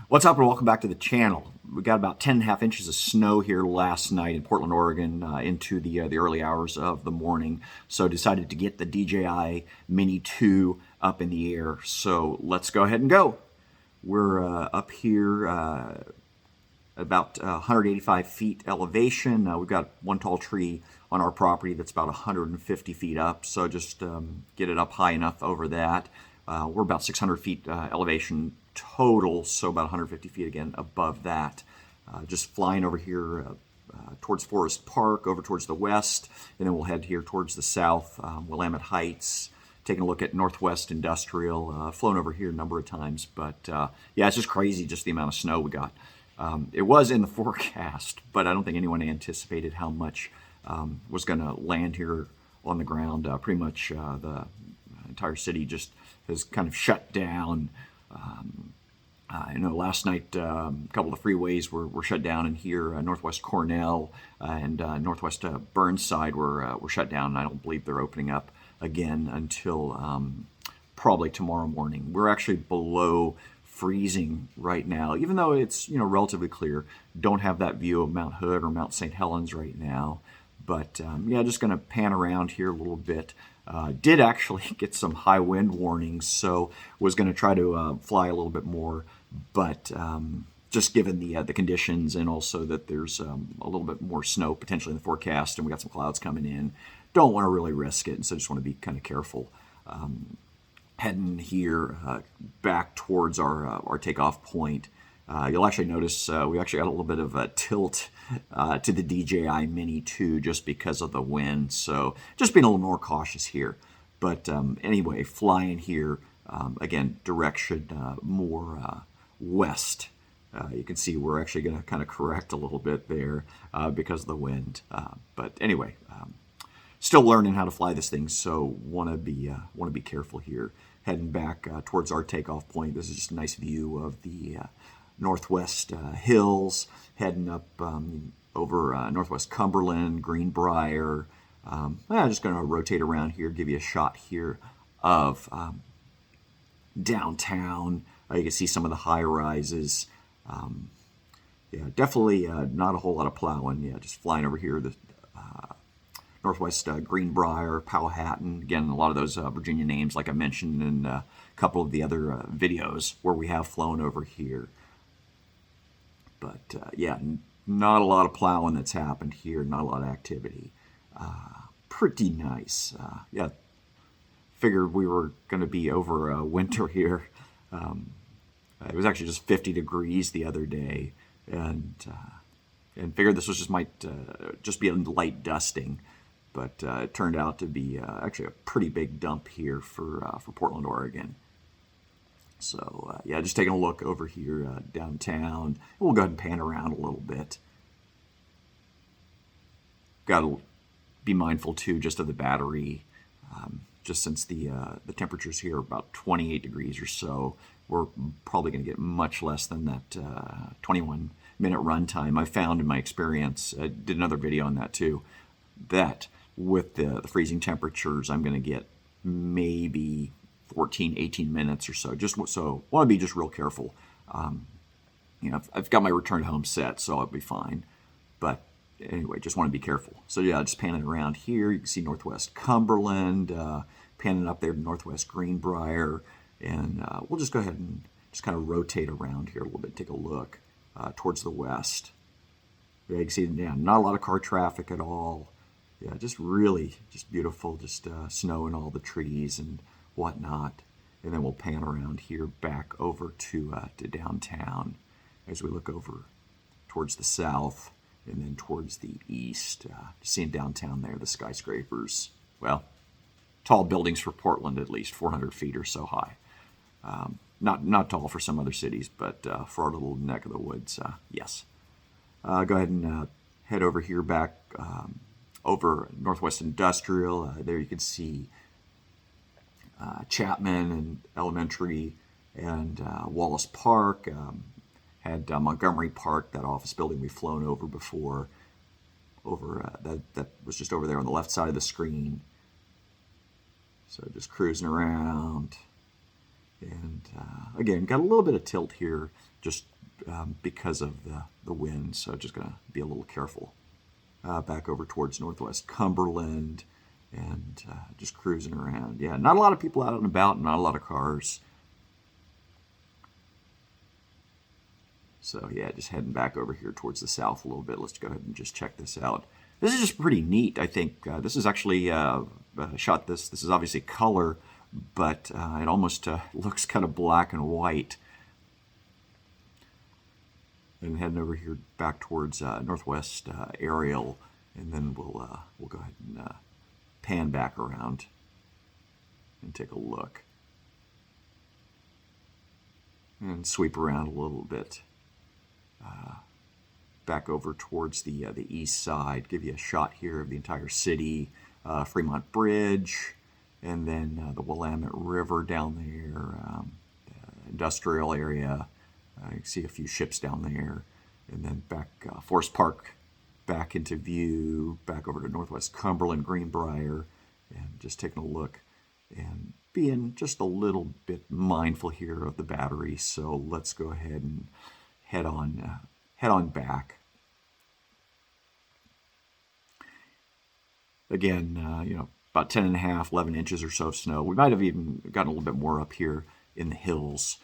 What's up and welcome back to the channel. We got about 10.5 inches of snow here last night in Portland, Oregon into the early hours of the morning. So decided to get the DJI Mini 2 up in the air. So let's go ahead and go. We're up here about 185 feet elevation. We've got one tall tree on our property that's about 150 feet up. So just get it up high enough over that. We're about 600 feet elevation total, so about 150 feet again above that. Just flying over here towards Forest Park, over towards the west, and then we'll head here towards the south, Willamette Heights, taking a look at Northwest Industrial, flown over here a number of times, but yeah, it's just crazy just the amount of snow we got. It was in the forecast, but I don't think anyone anticipated how much was going to land here on the ground. Pretty much the entire city just has kind of shut down. I know last night a couple of the freeways were shut down in here. Northwest Cornell and Northwest Burnside were shut down, and I don't believe they're opening up again until probably tomorrow morning. We're actually below freezing right now, even though it's relatively clear. Don't have that view of Mount Hood or Mount St. Helens right now, but yeah, just going to pan around here a little bit. Did actually get some high wind warnings, so was going to try to fly a little bit more, but just given the conditions and also that there's a little bit more snow potentially in the forecast, and we got some clouds coming in, don't want to really risk it, and so just want to be kind of careful. Heading here back towards our takeoff point. You'll actually notice we actually got a little bit of a tilt to the DJI Mini 2 just because of the wind, so just being a little more cautious here. But anyway, flying here, again, direction more west. You can see we're actually going to kind of correct a little bit there because of the wind. But anyway, still learning how to fly this thing, so want to be careful here. Heading back towards our takeoff point. This is just a nice view of the Northwest hills, heading up over Northwest Cumberland, Greenbrier. I'm just going to rotate around here, give you a shot here of downtown. You can see some of the high rises. Yeah, definitely not a whole lot of plowing. Yeah, just flying over here. The Northwest Greenbrier, Powhatan. Again, a lot of those Virginia names, like I mentioned in a couple of the other videos where we have flown over here. But yeah, not a lot of plowing that's happened here, not a lot of activity. Pretty nice. Yeah, figured we were going to be over winter here. It was actually just 50 degrees the other day, and figured this was might just be a light dusting. But it turned out to be actually a pretty big dump here for Portland, Oregon. So yeah, just taking a look over here downtown. We'll go ahead and pan around a little bit. Got to be mindful too, just of the battery. Just since the temperatures here are about 28 degrees or so, we're probably going to get much less than that 21-minute run time. I found in my experience, I did another video on that too, that with the freezing temperatures, I'm going to get maybe 14, 18 minutes or so. Just so want to be just real careful. I've got my return home set, so I'll be fine. But anyway, just want to be careful. So yeah, just panning around here. You can see Northwest Cumberland, panning up there to Northwest Greenbrier, and we'll just go ahead and just kind of rotate around here a little bit, take a look towards the west. Yeah, you can see, yeah, not a lot of car traffic at all. Yeah, just really just beautiful, just snow in all the trees and whatnot. And then we'll pan around here back over to downtown as we look over towards the south and then towards the east. Seeing downtown there, the skyscrapers. Well, tall buildings for Portland, at least 400 feet or so high. Not tall for some other cities, but for our little neck of the woods, yes. Go ahead and head over here back over Northwest Industrial. There you can see Chapman and Elementary and Wallace Park. Had Montgomery Park, that office building we've flown over before. That was just over there on the left side of the screen. So just cruising around. And again, got a little bit of tilt here just because of the wind. So just going to be a little careful. Back over towards northwest Cumberland, and just cruising around. Yeah, not a lot of people out and about, not a lot of cars. So yeah, just heading back over here towards the south a little bit. Let's go ahead and just check this out. This is just pretty neat, I think. This is actually shot this. This is obviously color, but it almost looks kind of black and white. And heading over here back towards northwest Ariel, and then we'll go ahead and pan back around and take a look and sweep around a little bit back over towards the east side. Give you a shot here of the entire city, Fremont Bridge, and then the Willamette River down there, industrial area. You can see a few ships down there, and then back Forest Park back into view, back over to northwest Cumberland, Greenbrier, and just taking a look and being just a little bit mindful here of the battery. So let's go ahead and head on back. Again, about 10.5, 11 inches or so of snow. We might have even gotten a little bit more up here in the hills.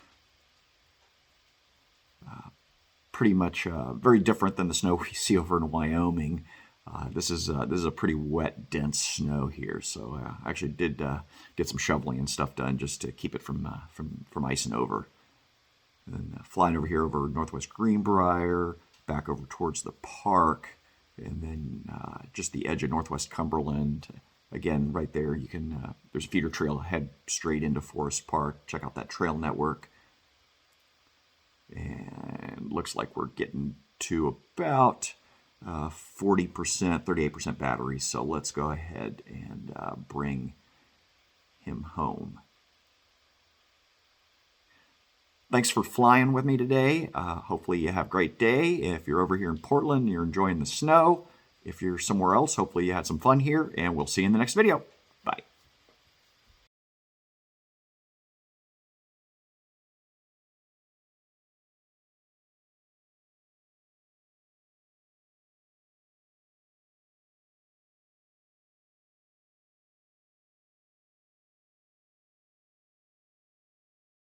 Pretty much very different than the snow we see over in Wyoming. This is a pretty wet, dense snow here. So I actually did get some shoveling and stuff done just to keep it from icing over. And then flying over here over northwest Greenbrier, back over towards the park, and then just the edge of northwest Cumberland. Again, right there, you can there's a feeder trail head straight into Forest Park. Check out that trail network. And looks like we're getting to about 40%, 38% battery. So let's go ahead and bring him home. Thanks for flying with me today. Hopefully you have a great day. If you're over here in Portland, you're enjoying the snow. If you're somewhere else, hopefully you had some fun here, and we'll see you in the next video.